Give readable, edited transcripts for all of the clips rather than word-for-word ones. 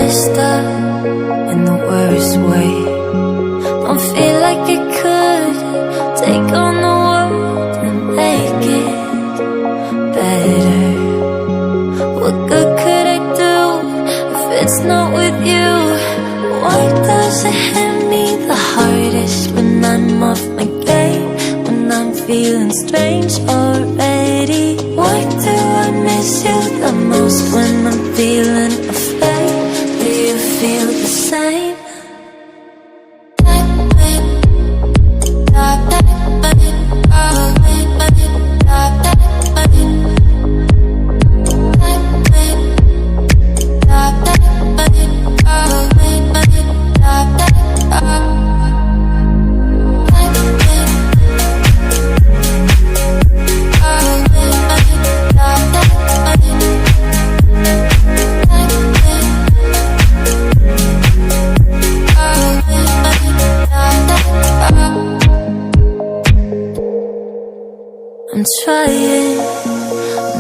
messed up in the worst way. Don't feel like I could take on the world and make it better. What good could I do if it's not with you? Why does it hit me the hardest when I'm off my game, when I'm feeling strange already? Why do I miss you the most when I'm feeling afraid? Do you feel the same? I'm trying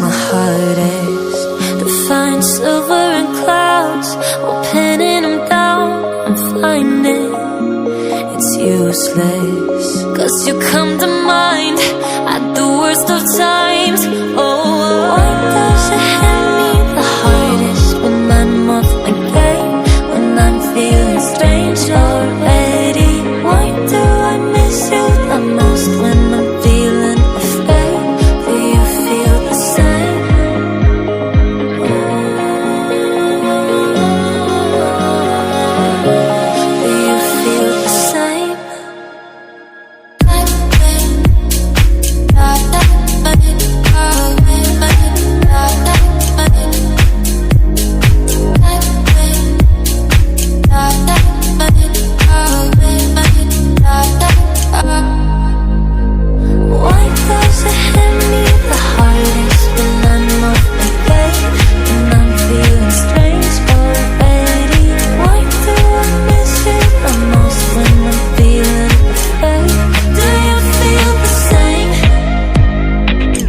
my hardest to find silver in clouds while pinning them down. I'm finding it's useless, 'cause you come to mind at the worst of times. Oh, why does it hit me the hardest when I'm off my game, when I'm feeling strange already? Why do I miss you the most when I'm feeling afraid? Do you feel the same? Do you feel the same? Why does it hit me the hardest when I'm off my game, when I'm feeling strange already? Why do I miss you the most when I'm feeling afraid? Do you feel the same? Do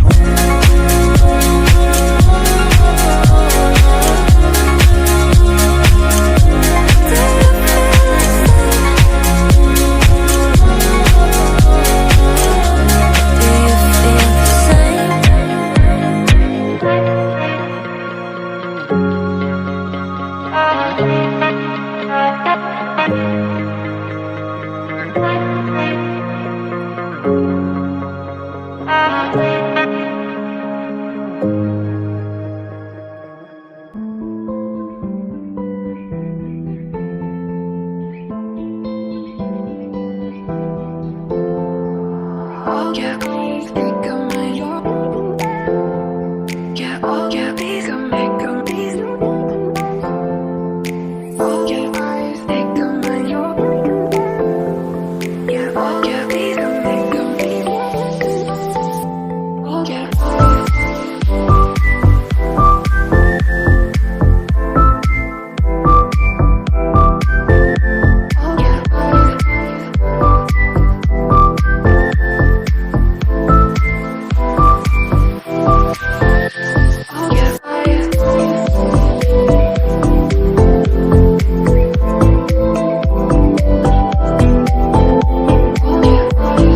you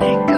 Echo.